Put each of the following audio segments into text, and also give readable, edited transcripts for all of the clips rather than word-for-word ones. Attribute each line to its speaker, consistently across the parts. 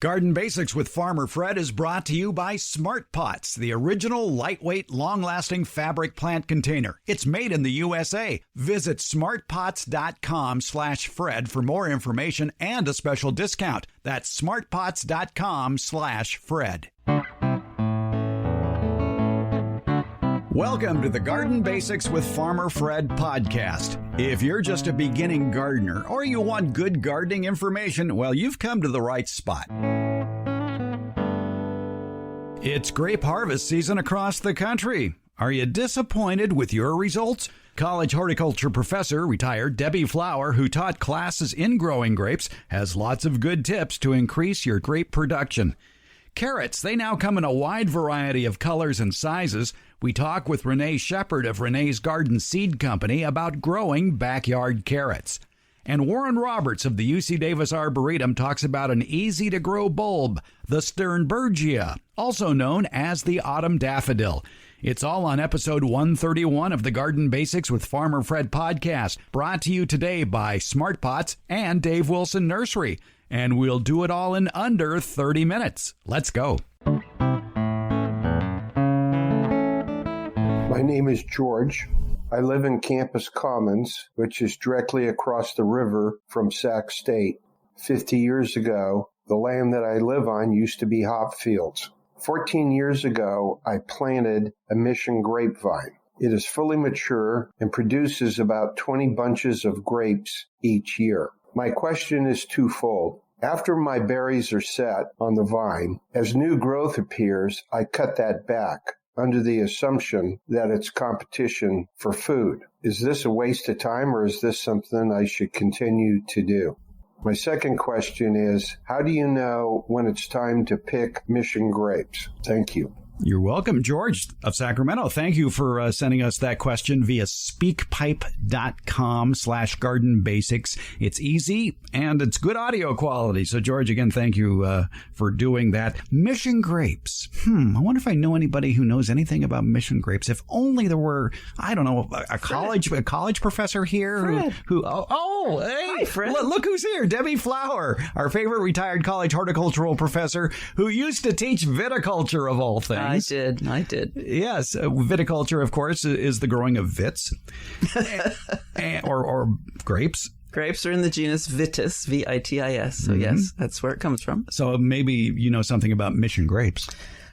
Speaker 1: Garden Basics with Farmer Fred is brought to you by Smart Pots, the original lightweight, long-lasting fabric plant container. It's made in the USA. Visit smartpots.com/Fred for more information and a special discount. That's smartpots.com/Fred. Welcome to the Garden Basics with Farmer Fred podcast. If you're just a beginning gardener or you want good gardening information, well, you've come to the right spot. It's grape harvest season across the country. Are you disappointed with your results? College horticulture professor, retired Debbie Flower, who taught classes in growing grapes, has lots of good tips to increase your grape production. Carrots, they now come in a wide variety of colors and sizes. We talk with Renee Shepard of Renee's Garden Seed Company about growing backyard carrots. And Warren Roberts of the UC Davis Arboretum talks about an easy-to-grow bulb, the Sternbergia, also known as the autumn daffodil. It's all on episode 131 of the Garden Basics with Farmer Fred podcast, brought to you today by Smart Pots and Dave Wilson Nursery. And we'll do it all in under 30 minutes. Let's go.
Speaker 2: My name is George. I live in Campus Commons, which is directly across the river from Sac State. 50 years ago, the land that I live on used to be hop fields. 14 years ago, I planted a mission grapevine. It is fully mature and produces about 20 bunches of grapes each year. My question is twofold. After my berries are set on the vine, as new growth appears, I cut that back under the assumption that it's competition for food. Is this a waste of time, or is this something I should continue to do? My second question is, how do you know when it's time to pick mission grapes? Thank you.
Speaker 1: You're welcome, George of Sacramento. Thank you for sending us that question via speakpipe.com/garden basics. It's easy and it's good audio quality. So, George, again, thank you for doing that. Mission grapes. I wonder if I know anybody who knows anything about mission grapes. If only there were, I don't know, a college professor here who hey,
Speaker 3: hi, Fred.
Speaker 1: Look who's here. Debbie Flower, our favorite retired college horticultural professor who used to teach viticulture of all things.
Speaker 3: I did.
Speaker 1: Yes. Viticulture, of course, is the growing of vits or grapes.
Speaker 3: Grapes are in the genus Vitis, V-I-T-I-S. So, yes, that's where it comes from.
Speaker 1: So maybe you know something about mission grapes.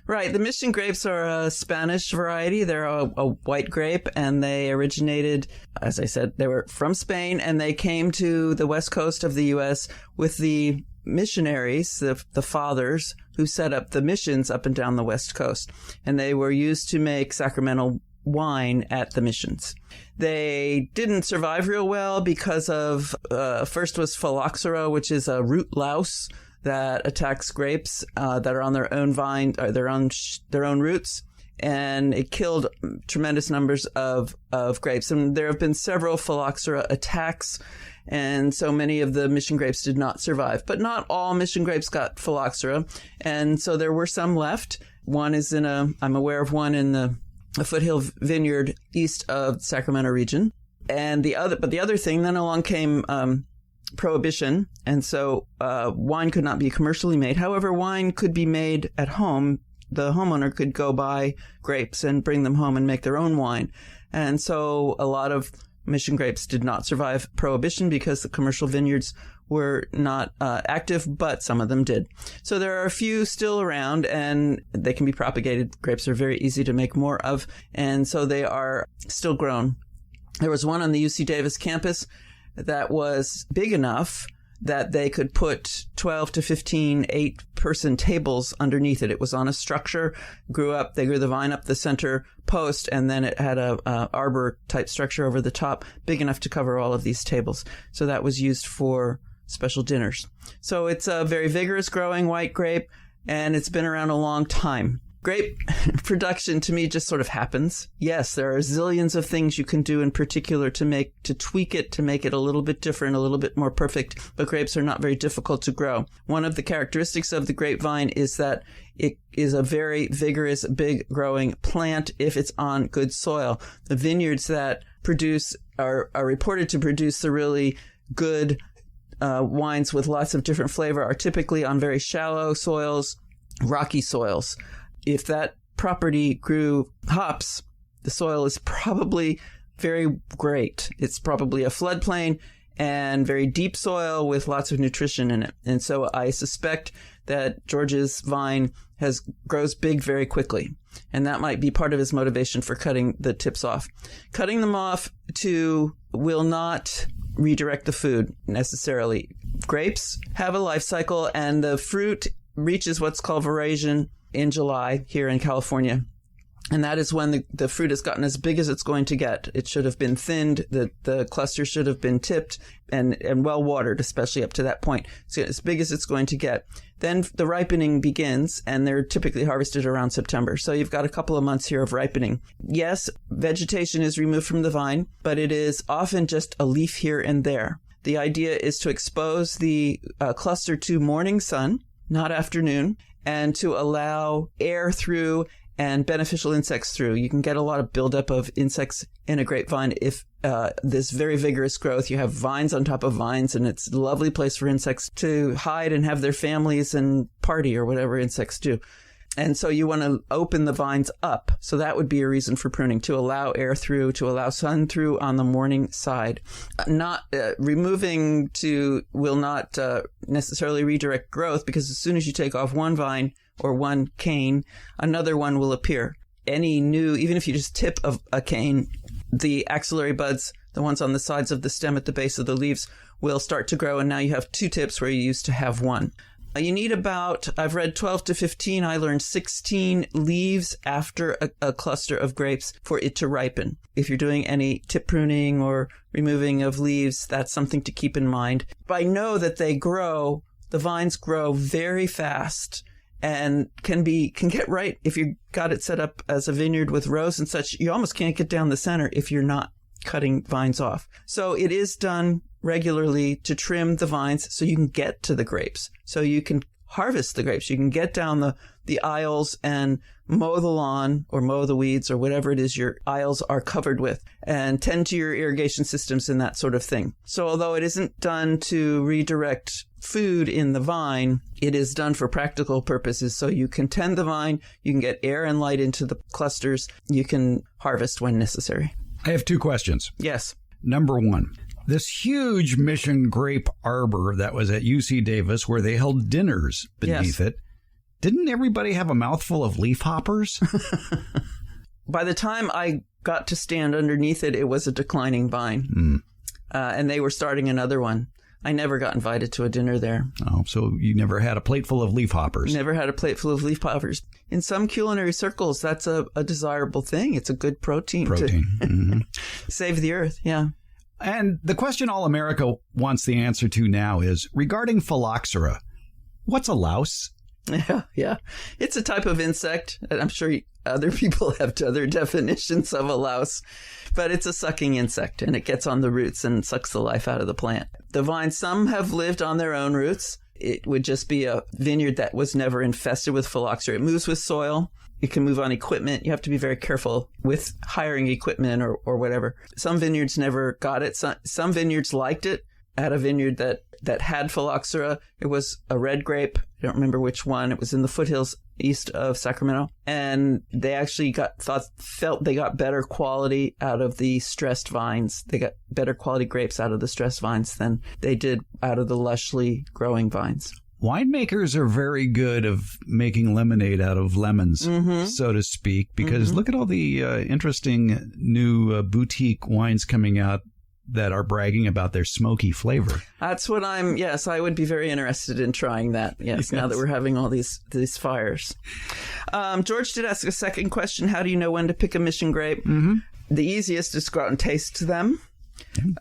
Speaker 3: Right. The mission grapes are a Spanish variety. They're a white grape, and they originated, as I said, they were from Spain, and they came to the west coast of the U.S. with the missionaries, the fathers who set up the missions up and down the west coast. And they were used to make sacramental wine at the missions. They didn't survive real well because of, first was phylloxera, which is a root louse that attacks grapes that are on their own vine, or their own roots. And it killed tremendous numbers of grapes. And there have been several phylloxera attacks, and so many of the mission grapes did not survive. But not all mission grapes got phylloxera, and so there were some left. One is I'm aware of one in a foothill vineyard east of the Sacramento region. And the other thing, then along came Prohibition, and so wine could not be commercially made. However, wine could be made at home. The homeowner could go buy grapes and bring them home and make their own wine. And so a lot of mission grapes did not survive Prohibition because the commercial vineyards were not active, but some of them did. So there are a few still around, and they can be propagated. Grapes are very easy to make more of, and so they are still grown. There was one on the UC Davis campus that was big enough that they could put 12 to 15 8-person tables underneath it. It was on a structure, they grew the vine up the center post, and then it had a arbor type structure over the top, big enough to cover all of these tables. So that was used for special dinners. So it's a very vigorous growing white grape, and it's been around a long time. Grape production to me just sort of happens. Yes, there are zillions of things you can do in particular to tweak it, to make it a little bit different, a little bit more perfect, but grapes are not very difficult to grow. One of the characteristics of the grapevine is that it is a very vigorous, big growing plant if it's on good soil. The vineyards that produce are reported to produce the really good wines with lots of different flavor are typically on very shallow soils, rocky soils. If that property grew hops, the soil is probably very great. It's probably a floodplain and very deep soil with lots of nutrition in it. And so I suspect that George's vine grows big very quickly. And that might be part of his motivation for cutting the tips off. Cutting them off will not redirect the food necessarily. Grapes have a life cycle, and the fruit reaches what's called veraison in July here in California. And that is when the fruit has gotten as big as it's going to get. It should have been thinned. The cluster should have been tipped and well watered, especially up to that point. So as big as it's going to get. Then the ripening begins, and they're typically harvested around September. So you've got a couple of months here of ripening. Yes, vegetation is removed from the vine, but it is often just a leaf here and there. The idea is to expose the cluster to morning sun, not afternoon, and to allow air through and beneficial insects through. You can get a lot of buildup of insects in a grapevine if this very vigorous growth. You have vines on top of vines, and it's a lovely place for insects to hide and have their families and party or whatever insects do. And so you want to open the vines up. So that would be a reason for pruning, to allow air through, to allow sun through on the morning side. Not removing will not necessarily redirect growth, because as soon as you take off one vine or one cane, another one will appear. Even if you just tip a cane, the axillary buds, the ones on the sides of the stem at the base of the leaves, will start to grow. And now you have two tips where you used to have one. You need about, I've read 12 to 15, I learned 16 leaves after a cluster of grapes for it to ripen. If you're doing any tip pruning or removing of leaves, that's something to keep in mind. But I know that the vines grow very fast and can get right. If you got it set up as a vineyard with rows and such, you almost can't get down the center if you're not cutting vines off. So it is done regularly to trim the vines so you can get to the grapes, so you can harvest the grapes. You can get down the aisles and mow the lawn or mow the weeds or whatever it is your aisles are covered with, and tend to your irrigation systems and that sort of thing. So although it isn't done to redirect food in the vine, it is done for practical purposes. So you can tend the vine, you can get air and light into the clusters, you can harvest when necessary.
Speaker 1: I have two questions.
Speaker 3: Yes.
Speaker 1: Number one, this huge mission grape arbor that was at UC Davis where they held dinners beneath it, didn't everybody have a mouthful of leaf hoppers?
Speaker 3: By the time I got to stand underneath it, it was a declining vine. And they were starting another one. I never got invited to a dinner there.
Speaker 1: Oh, so you never had a plate full of leaf hoppers?
Speaker 3: Never had a plate full of leaf hoppers. In some culinary circles, that's a desirable thing. It's a good protein. To save the earth, yeah.
Speaker 1: And the question all America wants the answer to now is, regarding phylloxera, what's a louse?
Speaker 3: Yeah. It's a type of insect. I'm sure other people have other definitions of a louse, but it's a sucking insect, and it gets on the roots and sucks the life out of the plant. The vines, some have lived on their own roots. It would just be a vineyard that was never infested with phylloxera. It moves with soil. It can move on equipment. You have to be very careful with hiring equipment or whatever. Some vineyards never got it. Some vineyards liked it. At a vineyard that had phylloxera, it was a red grape. I don't remember which one. It was in the foothills east of Sacramento. And they actually felt they got better quality out of the stressed vines. They got better quality grapes out of the stressed vines than they did out of the lushly growing vines.
Speaker 1: Winemakers are very good of making lemonade out of lemons, so to speak, because look at all the interesting new boutique wines coming out that are bragging about their smoky flavor.
Speaker 3: That's what I would be very interested in trying that. Yes. Now that we're having all these fires. George did ask a second question. How do you know when to pick a mission grape? The easiest is to go out and taste them.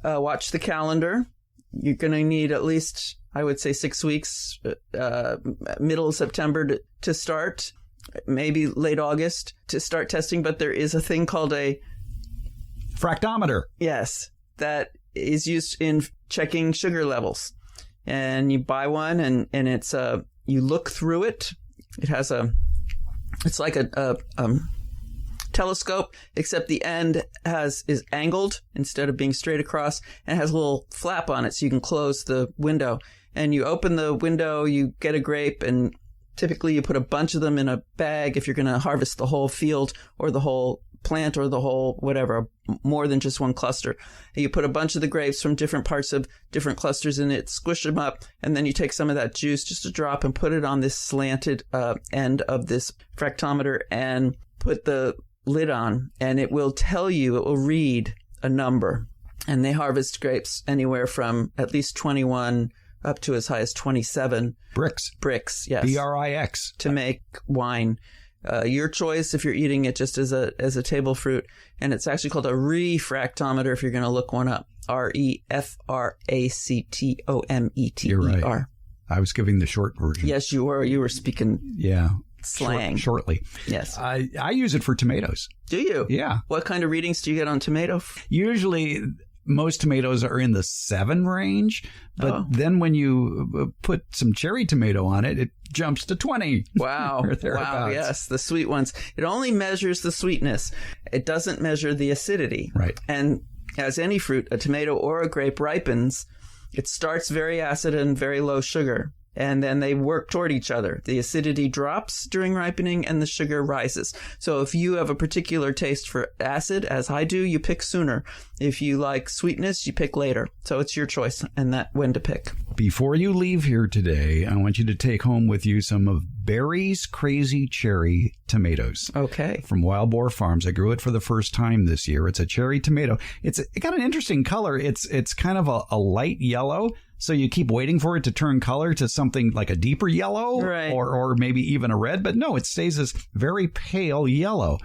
Speaker 3: Watch the calendar. You're going to need at least, I would say, 6 weeks, middle of September to start, maybe late August to start testing. But there is a thing called a
Speaker 1: fractometer.
Speaker 3: Yes. That is used in checking sugar levels. And you buy one and it's you look through it. It has it's like a telescope, except the end is angled instead of being straight across, and has a little flap on it so you can close the window. And you open the window, you get a grape, and typically you put a bunch of them in a bag if you're going to harvest the whole field or the whole plant or the whole whatever, more than just one cluster. And you put a bunch of the grapes from different parts of different clusters in it, squish them up, and then you take some of that juice, just a drop, and put it on this slanted end of this fractometer and put the lid on, and it will read a number. And they harvest grapes anywhere from at least 21 up to as high as 27. Brix, yes.
Speaker 1: B-R-I-X.
Speaker 3: To make wine. Your choice if you're eating it just as a table fruit. And it's actually called a refractometer if you're going to look one up. R-E-F-R-A-C-T-O-M-E-T-E-R.
Speaker 1: You're right. I was giving the short version.
Speaker 3: Yes, you were. You were speaking slang.
Speaker 1: Shortly.
Speaker 3: Yes.
Speaker 1: I use it for tomatoes.
Speaker 3: Do you?
Speaker 1: Yeah.
Speaker 3: What kind of readings do you get on tomato?
Speaker 1: Usually most tomatoes are in the 7 range, but then when you put some cherry tomato on it, it jumps to 20.
Speaker 3: Wow. Wow, yes, the sweet ones. It only measures the sweetness. It doesn't measure the acidity.
Speaker 1: Right.
Speaker 3: And as any fruit, a tomato or a grape ripens, it starts very acid and very low sugar. And then they work toward each other. The acidity drops during ripening and the sugar rises. So if you have a particular taste for acid, as I do, you pick sooner. If you like sweetness, you pick later. So it's your choice and that when to pick.
Speaker 1: Before you leave here today, I want you to take home with you some of Barry's Crazy Cherry tomatoes.
Speaker 3: Okay.
Speaker 1: From Wild Boar Farms. I grew it for the first time this year. It's a cherry tomato. It got an interesting color. It's kind of a light yellow. So you keep waiting for it to turn color to something like a deeper yellow,
Speaker 3: right,
Speaker 1: or maybe even a red. But no, it stays this very pale yellow.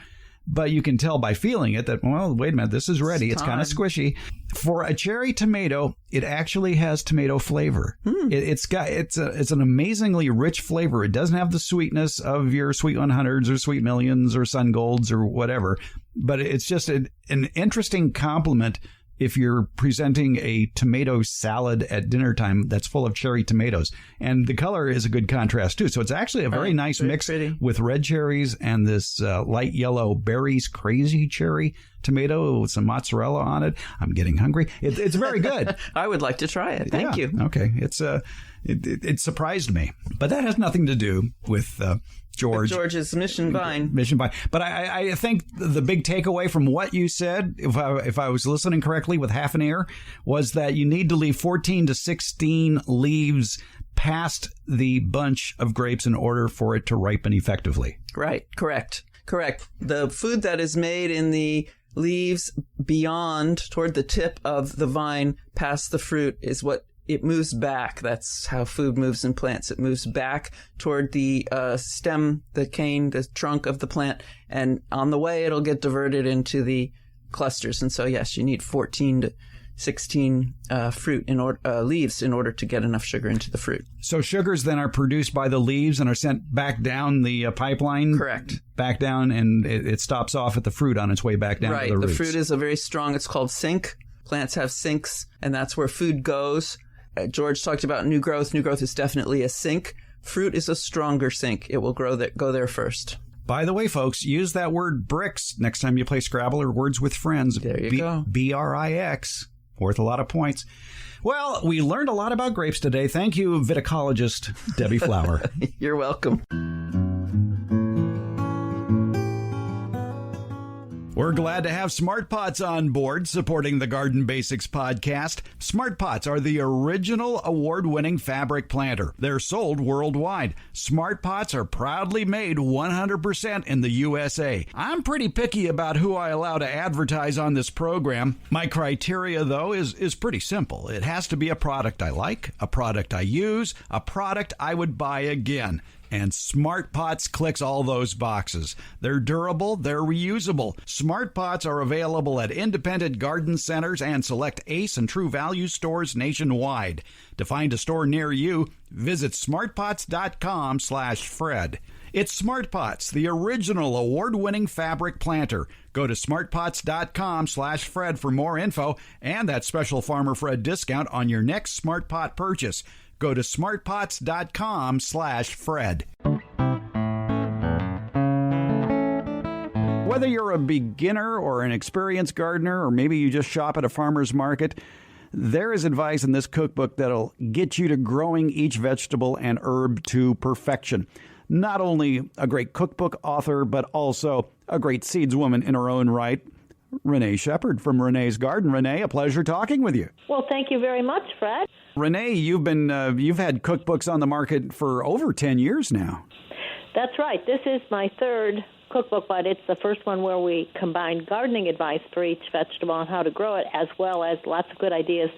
Speaker 1: But you can tell by feeling it that, well, wait a minute, this is ready. It's kind of squishy. For a cherry tomato, it actually has tomato flavor. It's an amazingly rich flavor. It doesn't have the sweetness of your Sweet 100s or Sweet Millions or Sun Golds or whatever. But it's just an interesting complement if you're presenting a tomato salad at dinner time that's full of cherry tomatoes. And the color is a good contrast, too. So it's actually a very nice mix with red cherries and this light yellow Barry's Crazy Cherry tomato with some mozzarella on it. I'm getting hungry. It's very good.
Speaker 3: I would like to try it. Thank you.
Speaker 1: Okay. It surprised me. But that has nothing to do with George's Mission Vine. But I think the big takeaway from what you said, if I was listening correctly with half an ear, was that you need to leave 14 to 16 leaves past the bunch of grapes in order for it to ripen effectively.
Speaker 3: Right. Correct. The food that is made in the leaves beyond, toward the tip of the vine, past the fruit, is what it moves back. That's how food moves in plants. It moves back toward the stem, the cane, the trunk of the plant, and on the way it'll get diverted into the clusters. And so, yes, you need 14 to 16 leaves in order to get enough sugar into the fruit.
Speaker 1: So sugars then are produced by the leaves and are sent back down the pipeline?
Speaker 3: Correct.
Speaker 1: Back down, and it stops off at the fruit on its way back down to the roots.
Speaker 3: Right. The fruit is a very strong, it's called sink. Plants have sinks, and that's where food goes. George talked about new growth. New growth is definitely a sink. Fruit is a stronger sink. It will go there first.
Speaker 1: By the way, folks, use that word Brix next time you play Scrabble or Words with Friends.
Speaker 3: There you go.
Speaker 1: B-R-I-X. Worth a lot of points. Well, we learned a lot about grapes today. Thank you, viticologist Debbie Flower.
Speaker 3: You're welcome.
Speaker 1: We're glad to have Smart Pots on board supporting the Garden Basics podcast. Smart Pots are the original award-winning fabric planter. They're sold worldwide. Smart Pots are proudly made 100% in the USA. I'm pretty picky about who I allow to advertise on this program. My criteria, though, is pretty simple. It has to be a product I like, a product I use, a product I would buy again. And Smart Pots clicks all those boxes. They're durable, they're reusable. Smart Pots are available at independent garden centers and select Ace and True Value stores nationwide. To find a store near you, visit smartpots.com/Fred. It's Smart Pots, the original award-winning fabric planter. Go to smartpots.com/Fred for more info and that special Farmer Fred discount on your next Smart Pot purchase. Go to smartpots.com/Fred. Whether you're a beginner or an experienced gardener, or maybe you just shop at a farmer's market, there is advice in this cookbook that'll get you to growing each vegetable and herb to perfection. Not only a great cookbook author, but also a great seedswoman in her own right. Renee Shepard from Renee's Garden. Renee, a pleasure talking with you.
Speaker 4: Well, thank you very much, Fred.
Speaker 1: Renee, you've had cookbooks on the market for over 10 years now.
Speaker 4: That's right. This is my third cookbook, but it's the first one where we combine gardening advice for each vegetable and how to grow it, as well as lots of good ideas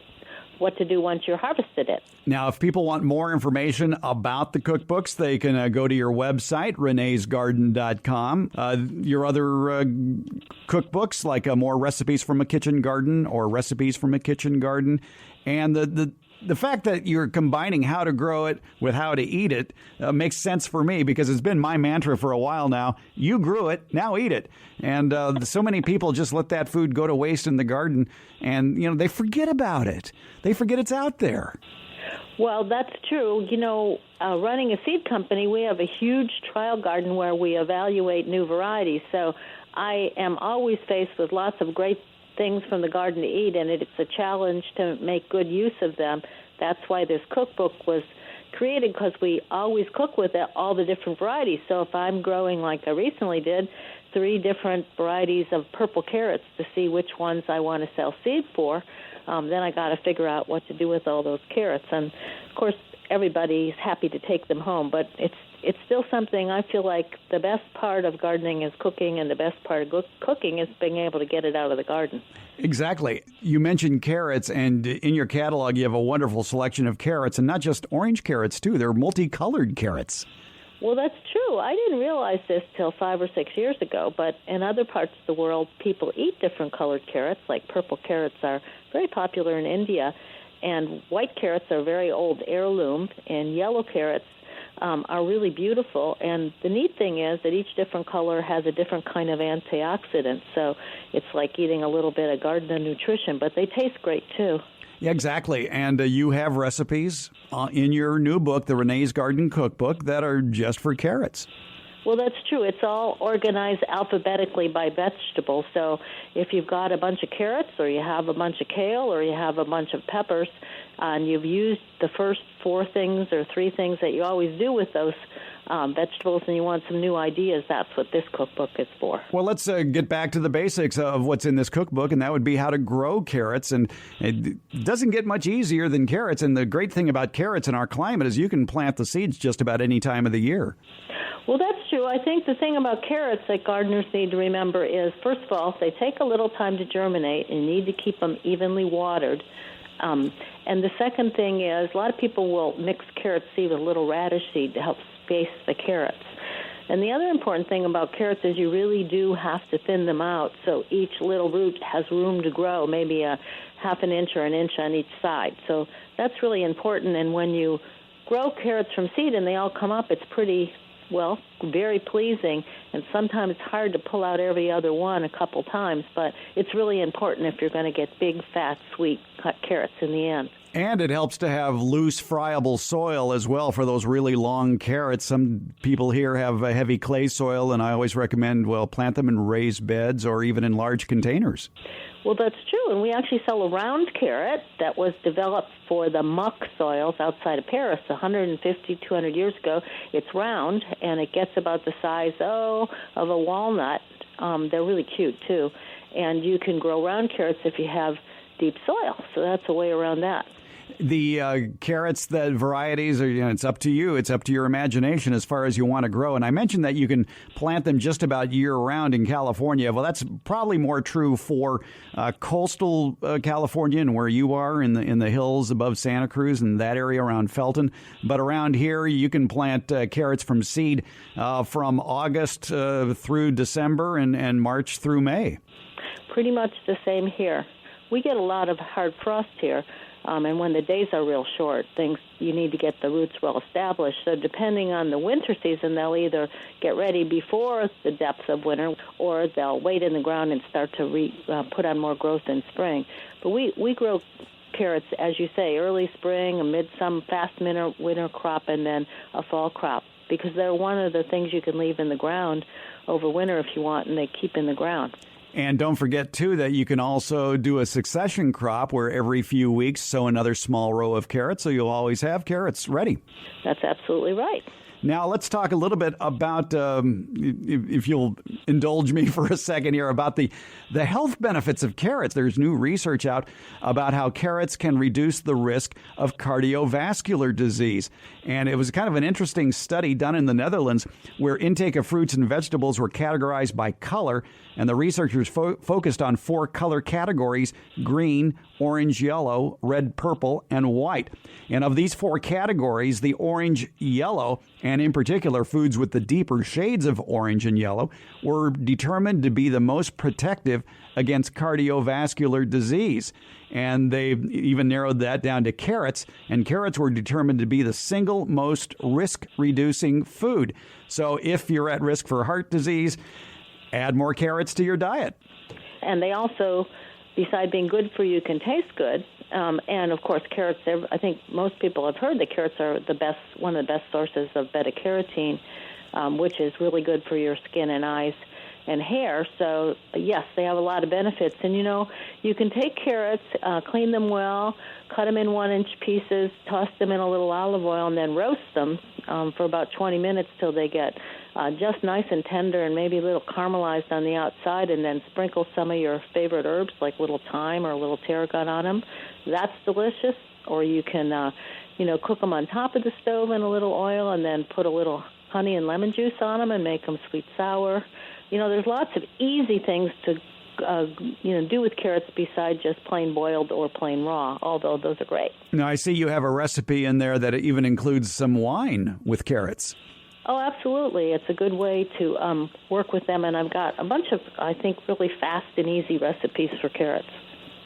Speaker 4: what to do once you've harvested it.
Speaker 1: Now, if people want more information about the cookbooks, they can go to your website, reneesgarden.com. Your other cookbooks, like more recipes from a kitchen garden or recipes from a kitchen garden. And the fact that you're combining how to grow it with how to eat it makes sense for me, because it's been my mantra for a while now. You grew it, now eat it. And so many people just let that food go to waste in the garden, and they forget about it. They forget it's out there.
Speaker 4: Well, that's true. Running a seed company, we have a huge trial garden where we evaluate new varieties. So I am always faced with lots of great things from the garden to eat, and it's a challenge to make good use of them. That's why this cookbook was created, because we always cook with all the different varieties. So if I'm growing, like I recently did, 3 different varieties of purple carrots to see which ones I want to sell seed for, then I got to figure out what to do with all those carrots. And, of course, everybody's happy to take them home, but it's still something. I feel like the best part of gardening is cooking, and the best part of cooking is being able to get it out of the garden.
Speaker 1: Exactly. You mentioned carrots, and in your catalog you have a wonderful selection of carrots, and not just orange carrots, too. They're multicolored carrots.
Speaker 4: Well, that's true. I didn't realize this till 5 or 6 years ago, but in other parts of the world, people eat different colored carrots. Like purple carrots are very popular in India, and white carrots are very old heirloom, and yellow carrots are really beautiful. And the neat thing is that each different color has a different kind of antioxidant, so it's like eating a little bit of garden nutrition, but they taste great, too.
Speaker 1: Yeah, exactly. And you have recipes in your new book, the Renee's Garden Cookbook, that are just for carrots.
Speaker 4: Well, that's true. It's all organized alphabetically by vegetable. So if you've got a bunch of carrots, or you have a bunch of kale, or you have a bunch of peppers, and you've used the first 4 things or 3 things that you always do with those vegetables, and you want some new ideas, that's what this cookbook is for.
Speaker 1: Well, let's get back to the basics of what's in this cookbook, and that would be how to grow carrots. And it doesn't get much easier than carrots. And the great thing about carrots in our climate is you can plant the seeds just about any time of the year.
Speaker 4: Well, that's true. I think the thing about carrots that gardeners need to remember is, first of all, they take a little time to germinate, and you need to keep them evenly watered. And the second thing is, a lot of people will mix carrot seed with a little radish seed to help space the carrots. And the other important thing about carrots is you really do have to thin them out so each little root has room to grow, maybe a half an inch or an inch on each side. So that's really important. And when you grow carrots from seed and they all come up, it's pretty, very pleasing. And sometimes it's hard to pull out every other one a couple times, but it's really important if you're going to get big, fat, sweet cut carrots in the end.
Speaker 1: And it helps to have loose, friable soil as well for those really long carrots. Some people here have a heavy clay soil, and I always recommend, plant them in raised beds or even in large containers.
Speaker 4: Well, that's true, and we actually sell a round carrot that was developed for the muck soils outside of Paris 150, 200 years ago. It's round, and it gets about the size, of a walnut. They're really cute, too. And you can grow round carrots if you have deep soil, so that's a way around that.
Speaker 1: The carrots, the varieties, it's up to you. It's up to your imagination as far as you want to grow. And I mentioned that you can plant them just about year-round in California. Well, that's probably more true for coastal California and where you are in the hills above Santa Cruz and that area around Felton. But around here, you can plant carrots from seed from August through December and March through May.
Speaker 4: Pretty much the same here. We get a lot of hard frost here. And when the days are real short, you need to get the roots well established. So depending on the winter season, they'll either get ready before the depths of winter, or they'll wait in the ground and start to put on more growth in spring. But we grow carrots, as you say, early spring, a mid-summer, fast winter crop, and then a fall crop. because they're one of the things you can leave in the ground over winter if you want, and they keep in the ground.
Speaker 1: And don't forget, too, that you can also do a succession crop where every few weeks sow another small row of carrots, so you'll always have carrots ready.
Speaker 4: That's absolutely right.
Speaker 1: Now, let's talk a little bit about, if you'll indulge me for a second here, about the health benefits of carrots. There's new research out about how carrots can reduce the risk of cardiovascular disease. And it was kind of an interesting study done in the Netherlands where intake of fruits and vegetables were categorized by color. And the researchers focused on 4 color categories: green, orange, yellow, red, purple, and white. And of these 4 categories, the orange, yellow, and in particular foods with the deeper shades of orange and yellow, were determined to be the most protective against cardiovascular disease. And they even narrowed that down to carrots, and carrots were determined to be the single most risk-reducing food. So if you're at risk for heart disease, add more carrots to your diet.
Speaker 4: And they also, besides being good for you, can taste good. And, of course, carrots, I think most people have heard that carrots are one of the best sources of beta-carotene, which is really good for your skin and eyes and hair. So, yes, they have a lot of benefits. And, you can take carrots, clean them well, cut them in 1-inch pieces, toss them in a little olive oil, and then roast them for about 20 minutes till they get just nice and tender and maybe a little caramelized on the outside, and then sprinkle some of your favorite herbs like little thyme or a little tarragon on them. That's delicious. Or you can, cook them on top of the stove in a little oil and then put a little honey and lemon juice on them and make them sweet sour. There's lots of easy things to do with carrots besides just plain boiled or plain raw, although those are great.
Speaker 1: Now, I see you have a recipe in there that even includes some wine with carrots.
Speaker 4: Oh, absolutely. It's a good way to work with them, and I've got a bunch of, I think, really fast and easy recipes for carrots.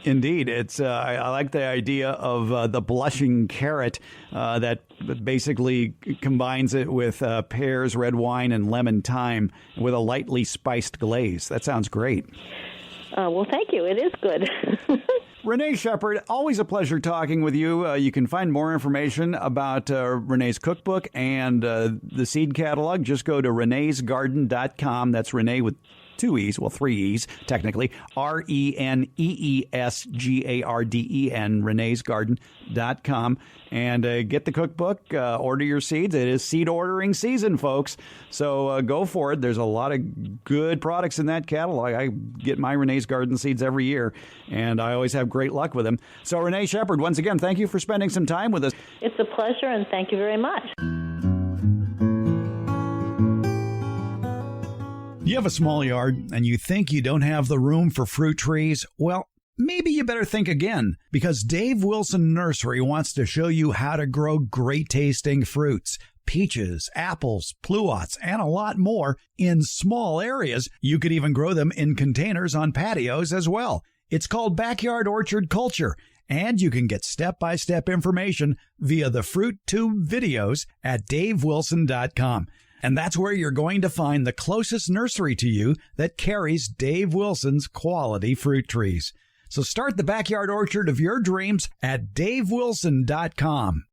Speaker 1: Indeed. It's I like the idea of the blushing carrot that basically combines it with pears, red wine, and lemon thyme with a lightly spiced glaze. That sounds great.
Speaker 4: Well, thank you. It is good.
Speaker 1: Renee Shepherd, always a pleasure talking with you. You can find more information about Renee's cookbook and the seed catalog. Just go to reneesgarden.com. That's Renee with 2 E's, well, 3 E's, technically, RENEESGARDEN, reneesgarden.com, and get the cookbook, order your seeds. It is seed ordering season, folks, so go for it. There's a lot of good products in that catalog. I get my Renee's Garden seeds every year, and I always have great luck with them. So, Renee Shepherd, once again, thank you for spending some time with us.
Speaker 4: It's a pleasure, and thank you very much.
Speaker 1: You have a small yard and you think you don't have the room for fruit trees? Well, maybe you better think again, because Dave Wilson Nursery wants to show you how to grow great tasting fruits, peaches, apples, pluots, and a lot more in small areas. You could even grow them in containers on patios as well. It's called Backyard Orchard Culture, and you can get step-by-step information via the Fruit Tube videos at davewilson.com. And that's where you're going to find the closest nursery to you that carries Dave Wilson's quality fruit trees. So start the backyard orchard of your dreams at davewilson.com.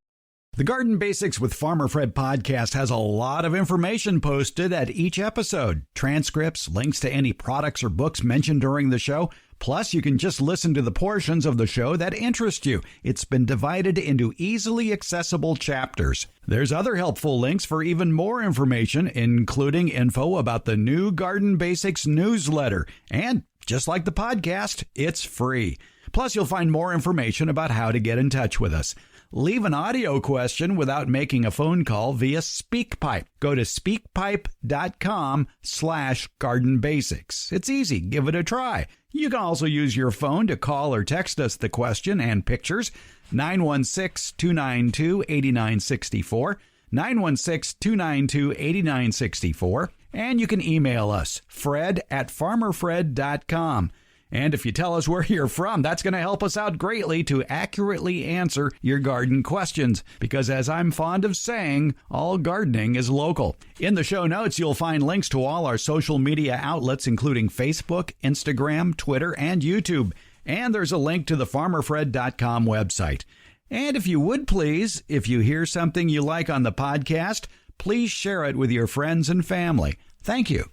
Speaker 1: The Garden Basics with Farmer Fred podcast has a lot of information posted at each episode. Transcripts, links to any products or books mentioned during the show. Plus, you can just listen to the portions of the show that interest you. It's been divided into easily accessible chapters. There's other helpful links for even more information, including info about the new Garden Basics newsletter. And just like the podcast, it's free. Plus, you'll find more information about how to get in touch with us. Leave an audio question without making a phone call via SpeakPipe. Go to speakpipe.com/gardenbasics. It's easy. Give it a try. You can also use your phone to call or text us the question and pictures. 916-292-8964. 916-292-8964. And you can email us, fred@farmerfred.com. And if you tell us where you're from, that's going to help us out greatly to accurately answer your garden questions. Because as I'm fond of saying, all gardening is local. In the show notes, you'll find links to all our social media outlets, including Facebook, Instagram, Twitter, and YouTube. And there's a link to the farmerfred.com website. And if you would please, if you hear something you like on the podcast, please share it with your friends and family. Thank you.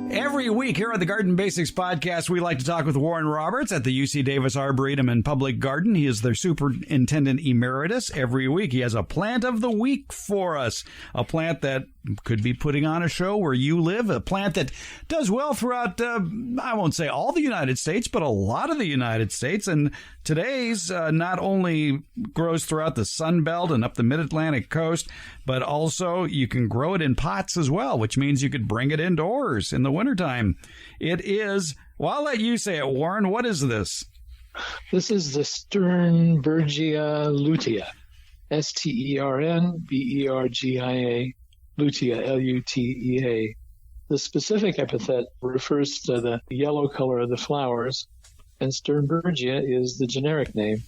Speaker 1: Every week here on the Garden Basics podcast, we like to talk with Warren Roberts at the UC Davis Arboretum and Public Garden. He is their superintendent emeritus. Every week he has a plant of the week for us, a plant that could be putting on a show where you live, a plant that does well throughout, I won't say all the United States, but a lot of the United States. And today's not only grows throughout the Sun Belt and up the Mid-Atlantic coast, but also you can grow it in pots as well, which means you could bring it indoors in the wintertime. It is, well, I'll let you say it, Warren. What is this?
Speaker 5: This is the Sternbergia lutea, Sternbergia, lutea, Lutea. The specific epithet refers to the yellow color of the flowers, and Sternbergia is the generic name.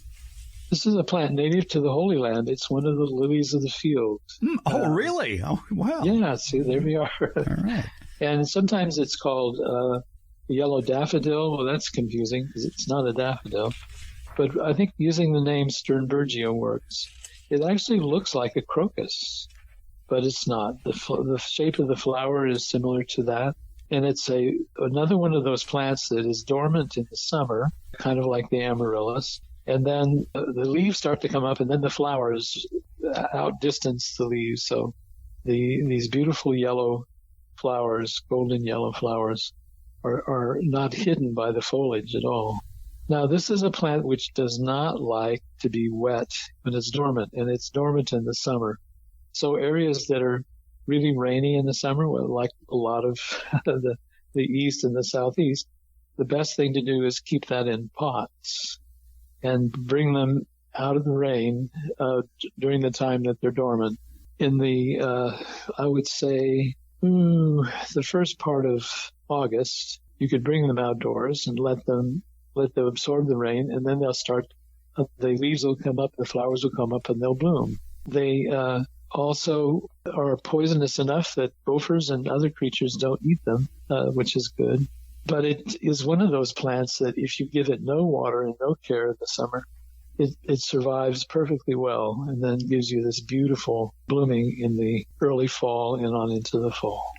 Speaker 5: This is a plant native to the Holy Land. It's one of the lilies of the field.
Speaker 1: Really? Oh, wow.
Speaker 5: Yeah, see, there we are.
Speaker 1: All right.
Speaker 5: And sometimes it's called yellow daffodil. Well, that's confusing because it's not a daffodil. But I think using the name Sternbergia works. It actually looks like a crocus, but it's not. The shape of the flower is similar to that. And it's another one of those plants that is dormant in the summer, kind of like the amaryllis. And then the leaves start to come up, and then the flowers outdistance the leaves. So these beautiful yellow flowers, golden yellow flowers, are not hidden by the foliage at all. Now, this is a plant which does not like to be wet when it's dormant, and it's dormant in the summer. So areas that are really rainy in the summer, like a lot of the east and the southeast, the best thing to do is keep that in pots and bring them out of the rain during the time that they're dormant. In the, I would say, the first part of August, you could bring them outdoors and let them absorb the rain, and then they'll start, the leaves will come up, the flowers will come up, and they'll bloom. They also are poisonous enough that gophers and other creatures don't eat them, which is good. But it is one of those plants that if you give it no water and no care in the summer, it survives perfectly well and then gives you this beautiful blooming in the early fall and on into the fall.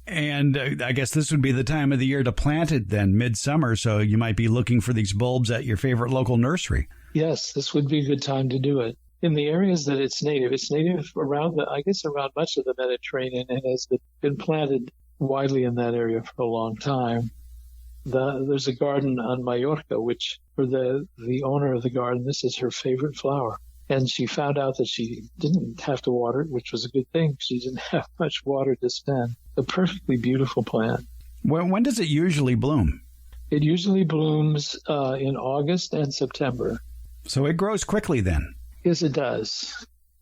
Speaker 1: And I guess this would be the time of the year to plant it then, midsummer, so you might be looking for these bulbs at your favorite local nursery.
Speaker 5: Yes, this would be a good time to do it. In the areas that it's native around around much of the Mediterranean, and has been planted widely in that area for a long time. There's a garden on Mallorca, which for the owner of the garden, this is her favorite flower. And she found out that she didn't have to water it, which was a good thing. She didn't have much water to spend. A perfectly beautiful plant.
Speaker 1: When does it usually bloom?
Speaker 5: It usually blooms in August and September. So
Speaker 1: it grows quickly then?
Speaker 5: Yes, it does.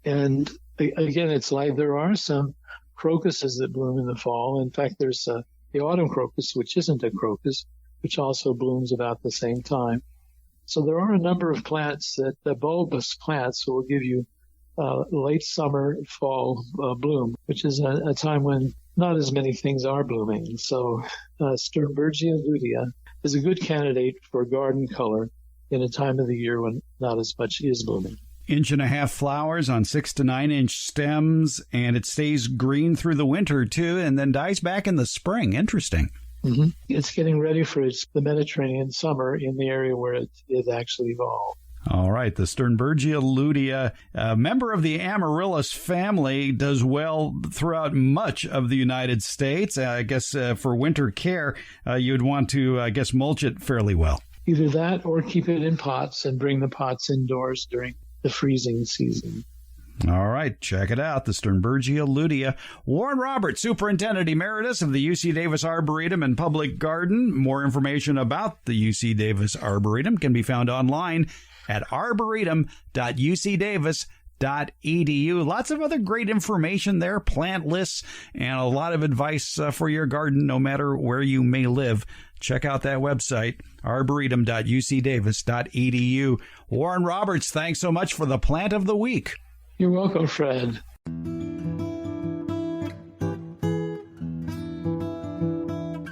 Speaker 5: And again, it's like there are some crocuses that bloom in the fall. In fact, there's the autumn crocus, which isn't a crocus, which also blooms about the same time. So there are a number of plants the bulbous plants will give you late summer, fall bloom, which is a time when not as many things are blooming. So Sternbergia lutea is a good candidate for garden color in a time of the year when not as much is blooming.
Speaker 1: 1.5 inch flowers on 6 to 9 inch stems, and it stays green through the winter too, and then dies back in the spring. Interesting.
Speaker 5: Mm-hmm. It's getting ready for the Mediterranean summer in the area where it actually evolved.
Speaker 1: All right, the Sternbergia lutea, a member of the amaryllis family, does well throughout much of the United States. I guess for winter care, you'd want to, mulch it fairly well.
Speaker 5: Either that or keep it in pots and bring the pots indoors during the freezing season.
Speaker 1: All right, check it out, the Sternbergia lutea. Warren Roberts, Superintendent Emeritus of the UC Davis Arboretum and Public Garden. More information about the UC Davis Arboretum can be found online at arboretum.ucdavis.edu. Lots of other great information there, plant lists, and a lot of advice for your garden, no matter where you may live. Check out that website, arboretum.ucdavis.edu. Warren Roberts, thanks so much for the Plant of the Week.
Speaker 5: You're welcome, Fred.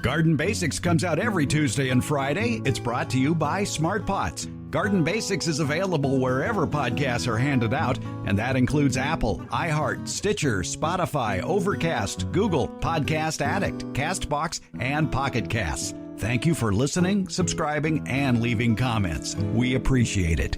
Speaker 1: Garden Basics comes out every Tuesday and Friday. It's brought to you by Smart Pots. Garden Basics is available wherever podcasts are handed out, and that includes Apple, iHeart, Stitcher, Spotify, Overcast, Google, Podcast Addict, CastBox, and Pocket Casts. Thank you for listening, subscribing, and leaving comments. We appreciate it.